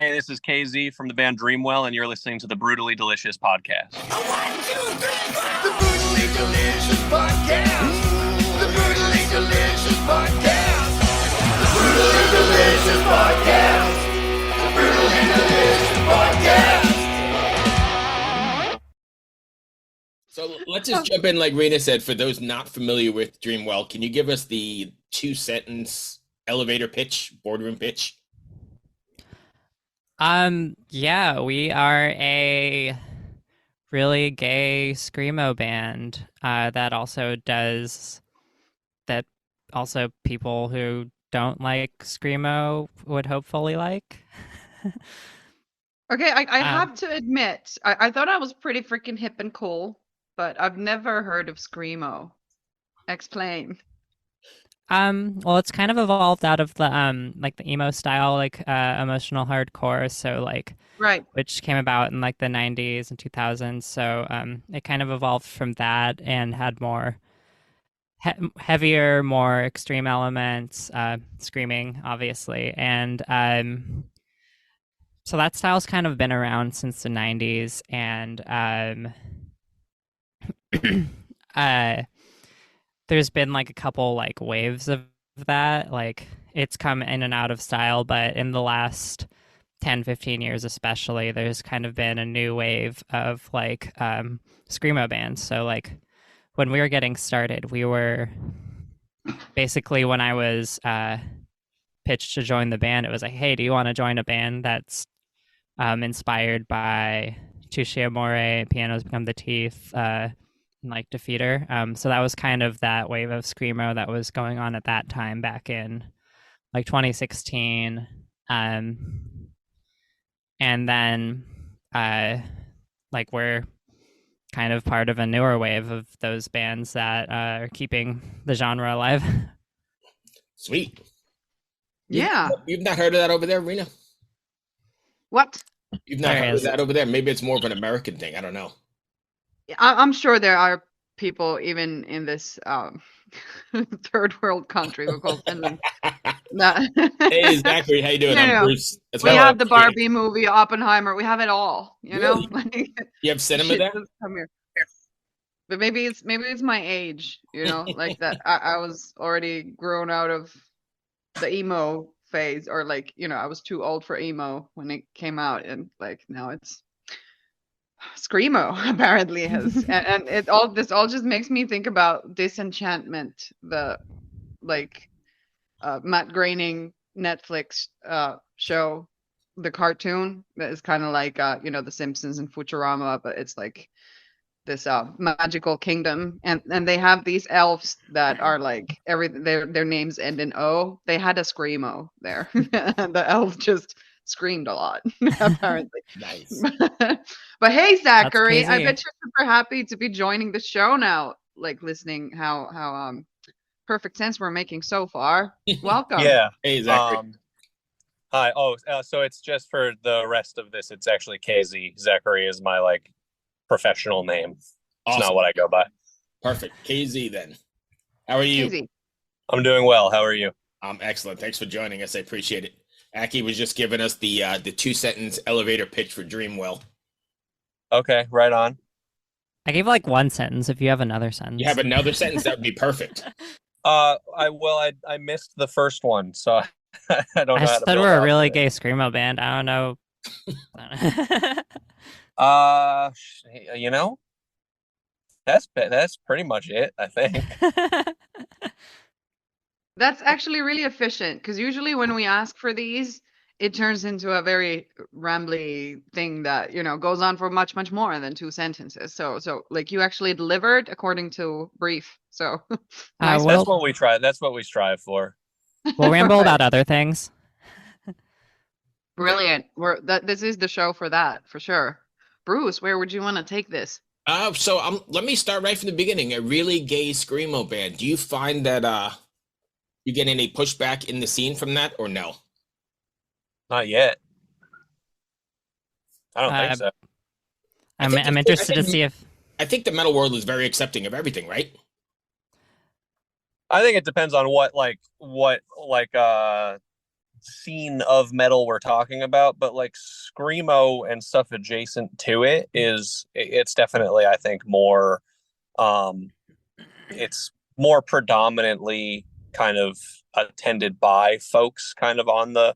Hey, this is KZ from the band Dreamwell, and you're listening to the Brutally Delicious podcast. 1, 2, 3, 4. The Brutally Delicious podcast. The Brutally Delicious podcast. The Brutally Delicious podcast. The Brutally Delicious podcast. So let's just jump in, like Rena said. For those not familiar with Dreamwell, can you give us the 2-sentence elevator pitch, boardroom pitch? Yeah, we are a really gay screamo band that also people who don't like screamo would hopefully like. Okay, I have to admit, I thought I was pretty freaking hip and cool, but I've never heard of screamo. Explain. Well, it's kind of evolved out of the like the emo style, like emotional hardcore, so like Right. which came about in like the 90s and 2000s. So it kind of evolved from that and had more heavier, more extreme elements, screaming, obviously, and so that style's kind of been around since the 90s, and there's been like a couple like waves of that. Like it's come in and out of style, but in the last 10-15 years especially, there's kind of been a new wave of like screamo bands. So like when we were getting started, we were basically, when I was pitched to join the band, it was like, hey, do you want to join a band that's inspired by Touche Amore, Pianos Become the Teeth, like Defeater. So that was kind of that wave of screamo that was going on at that time back in like 2016. And then like we're kind of part of a newer wave of those bands that are keeping the genre alive. Sweet. Yeah. You've not heard of that over there, Rena? What? You've not heard of that over there? Maybe it's more of an American thing. I don't know. I'm sure there are people even in this third world country who call Finland. Hey, Zachary, how you doing? I'm Bruce. That's we have the Barbie movie, Oppenheimer. We have it all. You really? know, you have cinema there. Come here. But maybe it's my age. You know, like that. I was already grown out of the emo phase, or like, you know, I was too old for emo when it came out, and like now it's screamo apparently has and it all just makes me think about Disenchantment, the like Matt Groening Netflix show, the cartoon that is kind of like you know, The Simpsons and Futurama, but it's like this magical kingdom, and they have these elves that are like their names end in O. They had a screamo there. And the elves just screamed a lot apparently. Nice. But hey, Zachary, I bet you're super happy to be joining the show now, like listening how perfect sense we're making so far. Welcome. Yeah. Hey, Zachary. Hi. So it's just for the rest of this, it's actually KZ. Zachary is my like professional name. It's Awesome. not what I go by. Perfect. KZ then. How are you? KZ. I'm doing well. How are you? I'm excellent. Thanks for joining us. I appreciate it. Aki was just giving us the 2-sentence elevator pitch for Dreamwell. Okay, right on. I gave like one sentence. If you have another sentence. You have another sentence, that would be perfect. I missed the first one, so I don't know. I how to said build we're a off really of it. gay screamo band. I don't know. You know, that's pretty much it, I think. That's actually really efficient, because usually when we ask for these, it turns into a very rambly thing that, you know, goes on for much more than 2 sentences. So like you actually delivered according to brief. So nice. That's what we try. That's what we strive for. We'll ramble about other things. Brilliant. This is the show for that, for sure. Bruce, where would you want to take this? Let me start right from the beginning. A really gay screamo band. Do you find that you get any pushback in the scene from that, or no? Not yet. I don't think so. I'm interested to see if. I think the metal world is very accepting of everything, right? I think it depends on what scene of metal we're talking about, but like screamo and stuff adjacent to it it's definitely, I think, more um it's more predominantly kind of attended by folks kind of on the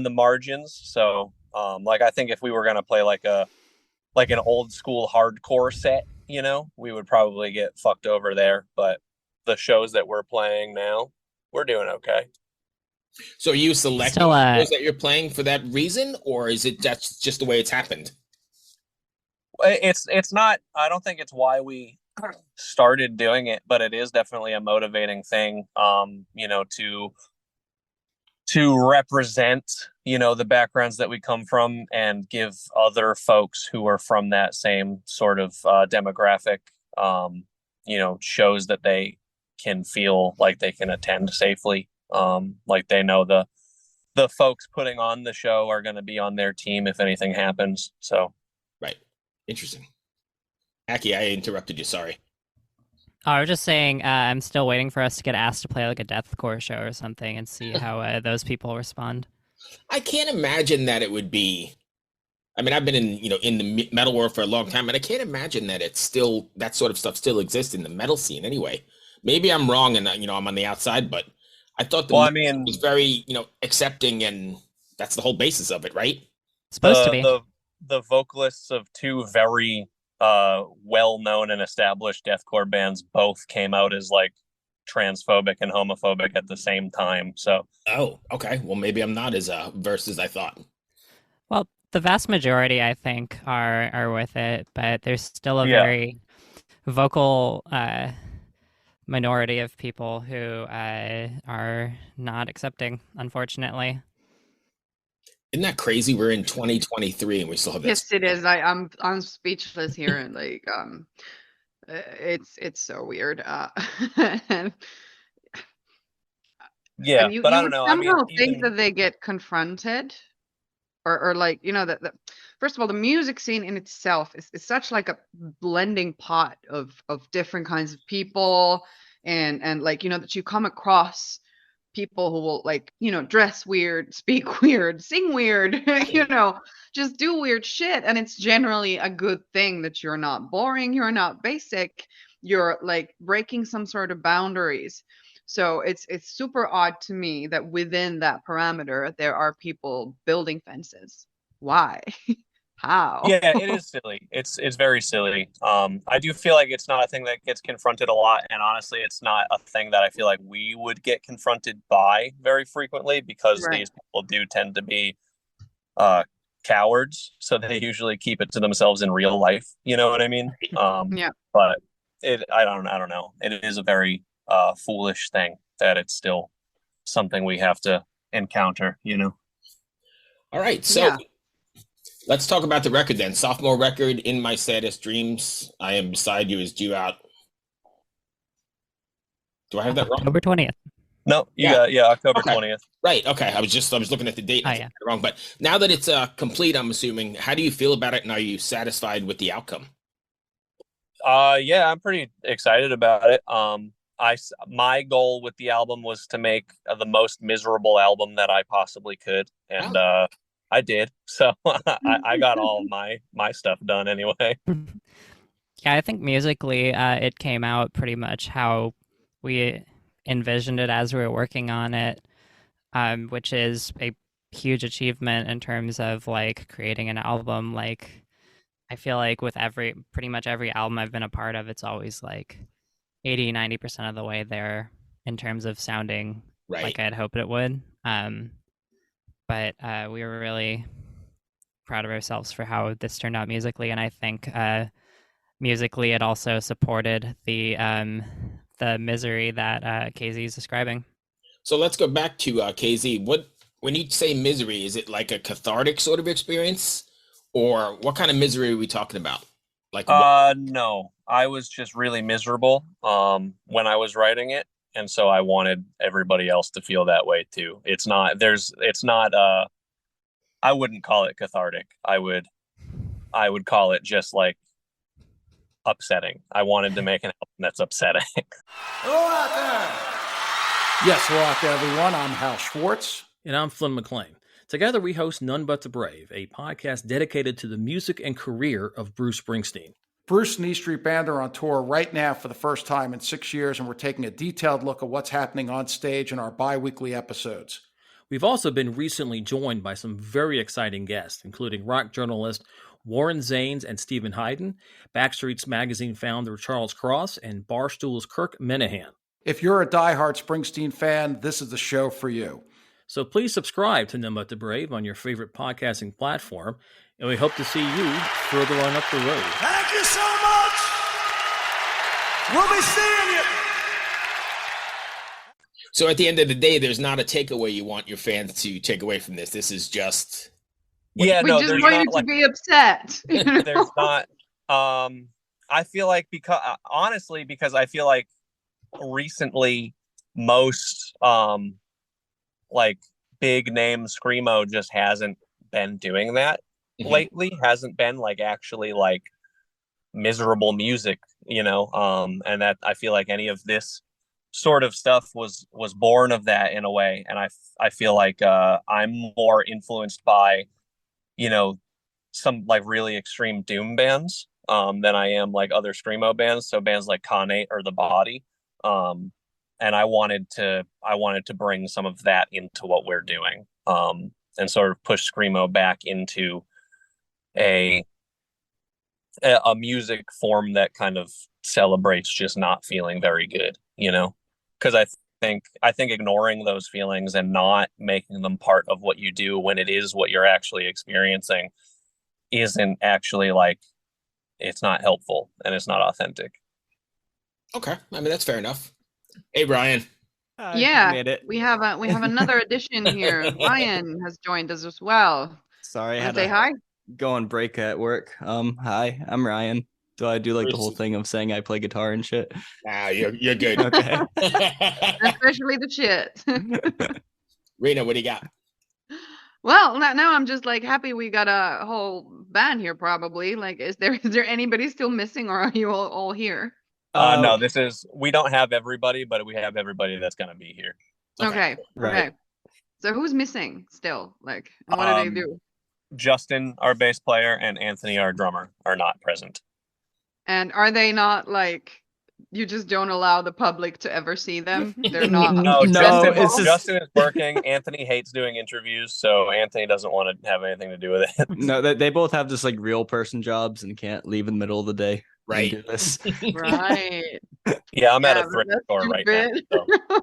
margins. So like I think if we were going to play like an old school hardcore set, you know, we would probably get fucked over there, but the shows that we're playing now, we're doing okay. So are you selecting Still, shows that you're playing for that reason, or is it that's just the way it's happened? It's not, I don't think it's why we started doing it, but it is definitely a motivating thing, you know, to represent, you know, the backgrounds that we come from and give other folks who are from that same sort of demographic, you know, shows that they can feel like they can attend safely. Like they know the folks putting on the show are going to be on their team if anything happens. So, Right. Interesting. Aki, I interrupted you. Sorry. I was just saying, I'm still waiting for us to get asked to play like a deathcore show or something and see how those people respond. I can't imagine that it would be. I mean, I've been in, you know, in the metal world for a long time, and I can't imagine that it's still that sort of stuff still exists in the metal scene anyway. Maybe I'm wrong, and you know, I'm on the outside, but I thought the well, I music mean, was very, you know, accepting, and that's the whole basis of it, right? It's supposed to be. The vocalists of two very well-known and established deathcore bands both came out as like transphobic and homophobic at the same time. So, Oh, okay. Well, maybe I'm not as versed as I thought. Well, the vast majority, I think, are with it, but there's still a yeah. very vocal minority of people who are not accepting, unfortunately. Isn't that crazy? We're in 2023 and we still have that. Yes, it is. I'm speechless here, and like it's so weird. And Yeah, you but I you don't would know. I mean, somehow think even that they get confronted, or like, you know, that first of all, the music scene in itself is such like a blending pot of different kinds of people, and like, you know, that you come across people who will, like, you know, dress weird, speak weird, sing weird, you know, just do weird shit, and it's generally a good thing that you're not boring, you're not basic, you're like breaking some sort of boundaries. So it's super odd to me that within that parameter there are people building fences. Why? How? yeah, it is silly. It's very silly. I do feel like it's not a thing that gets confronted a lot, and honestly, it's not a thing that I feel like we would get confronted by very frequently because Right. these people do tend to be uh cowards, so they usually keep it to themselves in real life. You know what I mean? Yeah. But I don't know. It is a very foolish thing that it's still something we have to encounter. You know? All right. So Yeah. let's talk about the record then. Sophomore record, In My Saddest Dreams. I Am Beside You is due out. Do I have that wrong? October 20th. No, Yeah. yeah, October Okay. 20th. Right. Okay. I was looking at the date. Oh, I yeah. got it wrong. But now that it's complete, I'm assuming. How do you feel about it, and are you satisfied with the outcome? Yeah, I'm pretty excited about it. My goal with the album was to make the most miserable album that I possibly could, and I did. So I got all of my stuff done anyway. Yeah, I think musically, it came out pretty much how we envisioned it as we were working on it, which is a huge achievement in terms of like creating an album. Like, I feel like with pretty much every album I've been a part of, it's always like 80-90% of the way there in terms of sounding Right. like I'd hoped it would. But we were really proud of ourselves for how this turned out musically, and I think musically it also supported the misery that KZ is describing. So let's go back to KZ. What when you say misery, is it like a cathartic sort of experience, or what kind of misery are we talking about? Like No, I was just really miserable when I was writing it, and so I wanted everybody else to feel that way too. It's not I wouldn't call it cathartic. I would call it just like upsetting. I wanted to make an album that's upsetting. Hello out there. Yes, hello out there, everyone. I'm Hal Schwartz, And I'm Flynn McLean. Together we host None But the Brave, a podcast dedicated to the music and career of Bruce Springsteen. Bruce and E Street Band are on tour right now for the first time in 6 years, and we're taking a detailed look at what's happening on stage in our bi-weekly episodes. We've also been recently joined by some very exciting guests, including rock journalist Warren Zanes and Stephen Hayden, Backstreet's Magazine founder Charles Cross, and Barstool's Kirk Minahan. If you're a diehard Springsteen fan, this is the show for you. So please subscribe to None But the Brave on your favorite podcasting platform, and we hope to see you further on up the road. Thank you so much. We'll be seeing you. So at the end of the day, there's not a takeaway you want your fans to take away from this. This is just... We just want you to be upset. There's not. I feel like because I feel like recently most like big name screamo just hasn't been doing that lately. Hasn't been like actually like miserable music, and that I feel like any of this sort of stuff was born of that in a way. And I feel like I'm more influenced by some like really extreme doom bands than I am like other screamo bands. So bands like Khanate or The Body. And I wanted to bring some of that into what we're doing, and sort of push screamo back into a music form that kind of celebrates just not feeling very good, because I think ignoring those feelings and not making them part of what you do when it is what you're actually experiencing isn't actually like, it's not helpful and it's not authentic. Okay, I mean that's fair enough. Hey, Brian. Yeah, made it. we have another addition here. Ryan has joined us as well. Sorry, I Wanna had say to hi. go on break at work. Hi, I'm Ryan. Do I do like the whole thing of saying I play guitar and shit? Nah, you're good. Okay. Especially the shit. Rena, what do you got? Well, now I'm just like happy we got a whole band here. Probably like, is there anybody still missing, or are you all here? No, we don't have everybody, but we have everybody that's gonna be here. Okay. Right. Okay. So who's missing still? Like, and what do they do? Justin, our bass player, and Anthony, our drummer, are not present. And are they not like, you just don't allow the public to ever see them? They're not. No, it's just- Justin is working. Anthony hates doing interviews, so Anthony doesn't want to have anything to do with it. No, they both have just like real person jobs and can't leave in the middle of the day. Right. And do this. Right. Yeah, I'm at Yeah, a thrift that's store right now. stupid. So.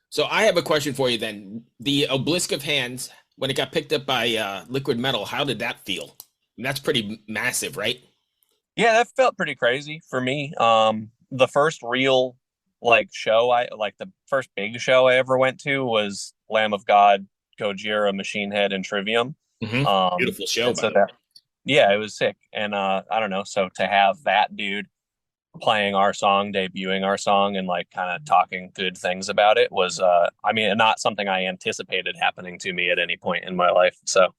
So I have a question for you then. The Obelisk of Hands, when it got picked up by Liquid Metal, how did that feel? And that's pretty massive, right? Yeah, that felt pretty crazy for me. The first real the first big show I ever went to was Lamb of God, Gojira, Machine Head, and Trivium. Beautiful show, and by so the way. yeah, it was sick. And I don't know. So to have that dude playing our song, debuting our song, and like kind of talking good things about it was, not something I anticipated happening to me at any point in my life. So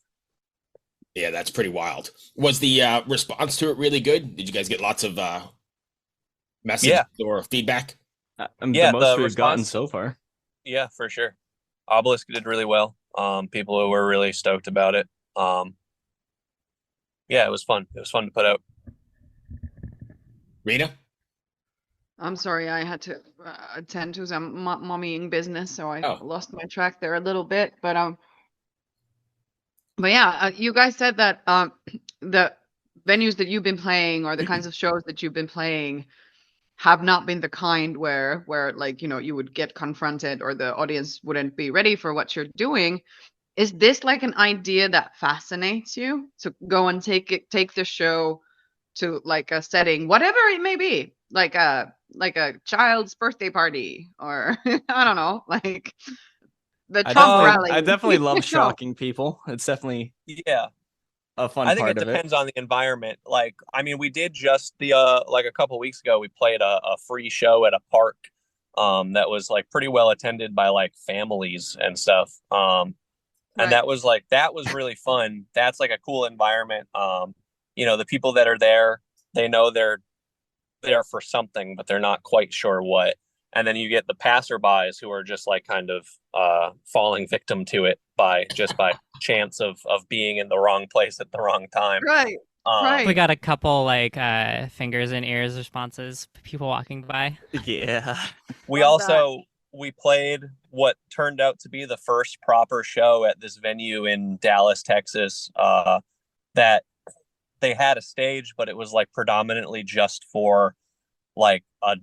Yeah, that's pretty wild. Was the response to it really good? Did you guys get lots of messages or feedback? Yeah, the most the we've gotten response- so far. yeah, for sure. Obelisk did really well. People who were really stoked about it. Yeah, it was fun. It was fun to put out. Rena? I'm sorry, I had to attend to some mommying business, so I lost my track there a little bit. But yeah, you guys said that the venues that you've been playing, or the kinds of shows that you've been playing, have not been the kind where like, you would get confronted, or the audience wouldn't be ready for what you're doing. Is this like an idea that fascinates you, to go and take the show to like a setting, whatever it may be, like a child's birthday party, or I don't know, like the Trump rally? I definitely love No. shocking people. It's definitely Yeah. a fun I think part it of it. depends on the environment. Like, I mean, we did just like a couple weeks ago, we played a free show at a park that was like pretty well attended by like families and stuff. And Right. that was really fun. That's like a cool environment. The people that are there, they know they're there for something, but they're not quite sure what. and then you get the passerbys who are just like kind of falling victim to it by chance of being in the wrong place at the wrong time. Right. Right. We got a couple like fingers and ears responses, people walking by. Yeah. We Love also we played what turned out to be the first proper show at this venue in Dallas, Texas. That they had a stage, but it was like predominantly just for like a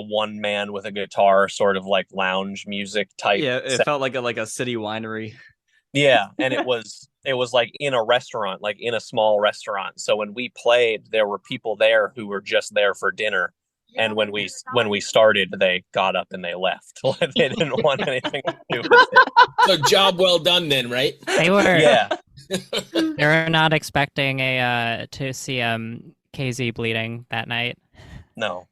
one man with a guitar, sort of like lounge music type. Yeah, it felt like a city winery. Yeah, and it was like in a restaurant, like in a small restaurant. So when we played, there were people there who were just there for dinner. And when we started, they got up and they left. They didn't want anything to do with it. So job well done then, right? They were Yeah. they were not expecting to see KZ bleeding that night. No.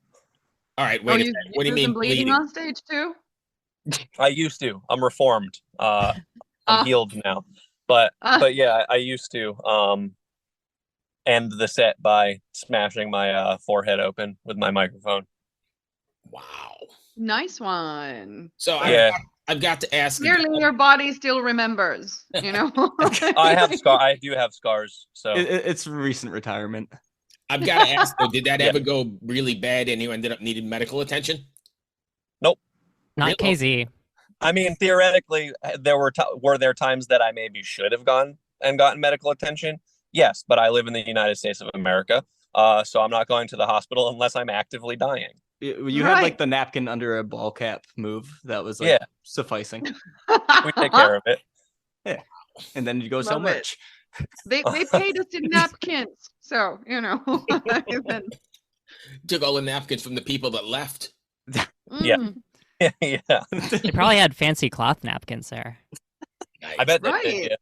All right, wait a second. What do you mean bleeding on stage too? I used to. I'm reformed. I'm healed now. But yeah, I used to end the set by smashing my forehead open with my microphone. Wow. Nice one. So Yeah. I've got to ask. Clearly, your body still remembers. You know. I do have scars. So It's recent retirement. I've got to ask though, did that ever go really bad and you ended up needing medical attention? Nope. Not Really? KZ. I mean, theoretically, were there times that I maybe should have gone and gotten medical attention? Yes, but I live in the United States of America, so I'm not going to the hospital unless I'm actively dying. You had like the napkin under a ball cap move that was like sufficing. We take care of it. Yeah, and then you go so Love it. much. They paid us in napkins, so you know. Took all the napkins from the people that left. Yeah. Mm, Yeah. They probably had fancy cloth napkins there. Nice. I bet they Right. did. Yeah.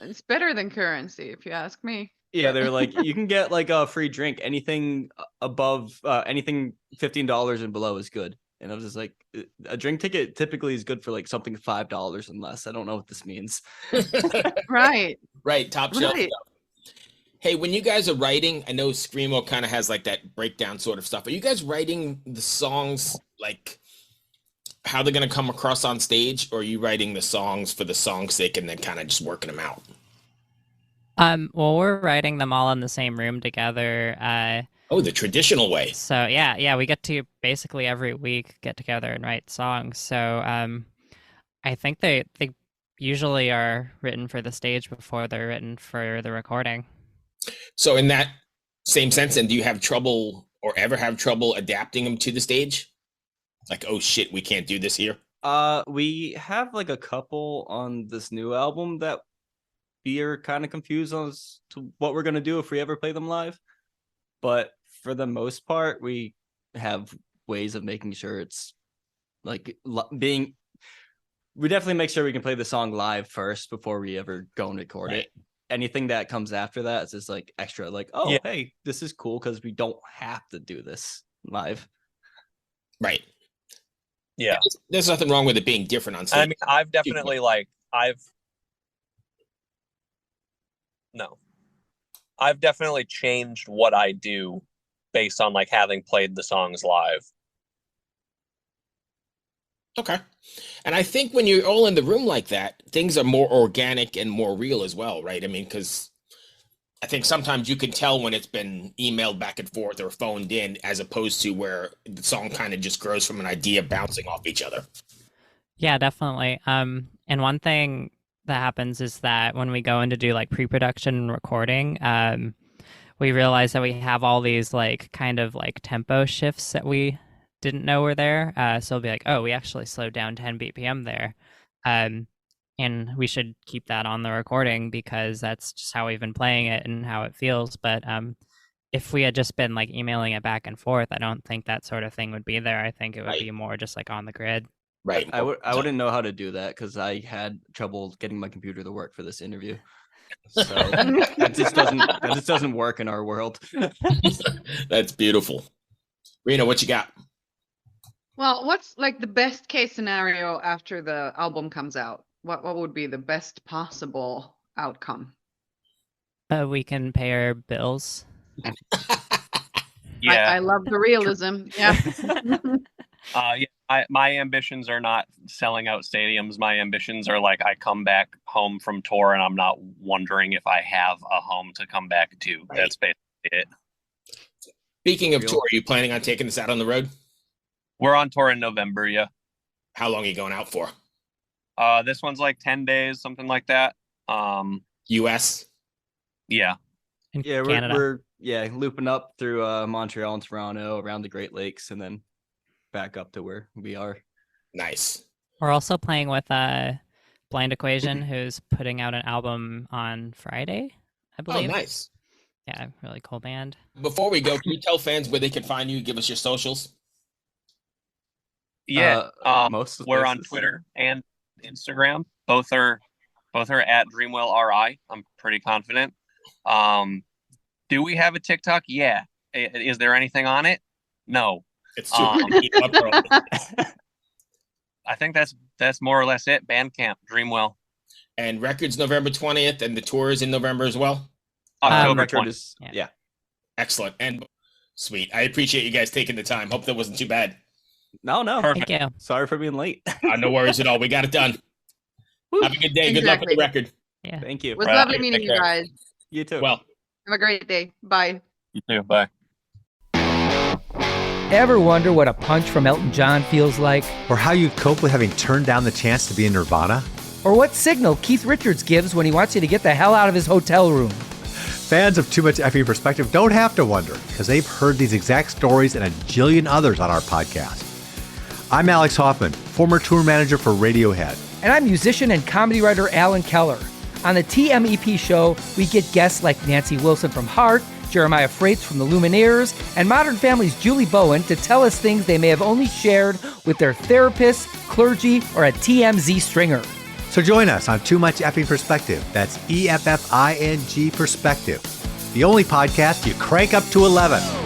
It's better than currency, if you ask me. Yeah, they're like you can get like a free drink. Anything above anything $15 and below is good. And I was just like, a drink ticket typically is good for like something $5 and less. I don't know what this means. Right. Right, top shelf Right. stuff. Hey, when you guys are writing, I know Screamo kind of has like that breakdown sort of stuff. Are you guys writing the songs like how they're going to come across on stage, or are you writing the songs for the song's sake and then kind of just working them out? Well, we're writing them all in the same room together. Oh, the traditional way. So yeah, we get to basically every week get together and write songs. So I think they usually are written for the stage before they're written for the recording. So in that same sense, and do you have trouble or ever have trouble adapting them to the stage? Like, oh shit, we can't do this here. We have like a couple on this new album that we are kind of confused as to what we're gonna do if we ever play them live. But for the most part, we have ways of making sure it's like being. We definitely make sure we can play the song live first before we ever go and record it. Anything that comes after that is just like extra, like, oh, hey, this is cool because we don't have to do this live. Right. Yeah. There's nothing wrong with it being different on stage. I mean, I've definitely I've definitely changed what I do based on like having played the songs live. Okay. And I think when you're all in the room like that, things are more organic and more real as well, right? I mean, because I think sometimes you can tell when it's been emailed back and forth or phoned in, as opposed to where the song kind of just grows from an idea bouncing off each other. Yeah, definitely. And one thing that happens is that when we go in to do like pre-production and recording, we realize that we have all these like kind of like tempo shifts that we didn't know were there. So it'll be like, oh, we actually slowed down 10 BPM there. And we should keep that on the recording because that's just how we've been playing it and how it feels. But if we had just been like emailing it back and forth, I don't think that sort of thing would be there. I think it would be more just like on the grid. Right. I wouldn't know how to do that because I had trouble getting my computer to work for this interview. So that just doesn't work in our world. That's beautiful. Rena, what you got? Well, what's like the best case scenario after the album comes out? What would be the best possible outcome? We can pay our bills. Yeah. I love the realism. Yeah. My ambitions are not selling out stadiums. My ambitions are like I come back home from tour and I'm not wondering if I have a home to come back to. Right. That's basically it. Speaking of tour, are you planning on taking this out on the road? We're on tour in November, yeah. How long are you going out for? This one's like 10 days, something like that. US? Yeah. In Yeah, Canada. we're looping up through Montreal and Toronto around the Great Lakes and then back up to where we are. Nice. We're also playing with Blind Equation, who's putting out an album on Friday, I Oh, believe. nice. Yeah, really cool band. Before we go, can you tell fans where they can find you? Give us your socials. Yeah. Most of the We're on places. Twitter and Instagram. Both are at Dreamwell RI. I'm pretty confident. Do we have a TikTok? Yeah. Is there anything on it? No. It's too I think that's more or less it. Bandcamp, Dreamwell. And records November 20th, and the tour is in November as well. October Record 20th. is Yeah. Excellent and sweet. I appreciate you guys taking the time. Hope that wasn't too bad. No. Perfect. Thank you. Sorry for being late. No worries at all. We got it done. Have a good day. Good luck with the record. Yeah. Thank you. It was Right. lovely Take meeting you care. guys. You too. Well, Have a great day. Bye. You too. Bye. Ever wonder what a punch from Elton John feels like? Or how you'd cope with having turned down the chance to be in Nirvana? Or what signal Keith Richards gives when he wants you to get the hell out of his hotel room? Fans of Too Much Effing Perspective don't have to wonder, because they've heard these exact stories and a jillion others on our podcast. I'm Alex Hoffman, former tour manager for Radiohead. And I'm musician and comedy writer Alan Keller. On the TMEP show, we get guests like Nancy Wilson from Heart, Jeremiah Freites from the Lumineers, and Modern Family's Julie Bowen to tell us things they may have only shared with their therapist, clergy, or a TMZ stringer. So join us on Too Much Effing Perspective. That's EFFING Perspective. The only podcast you crank up to 11.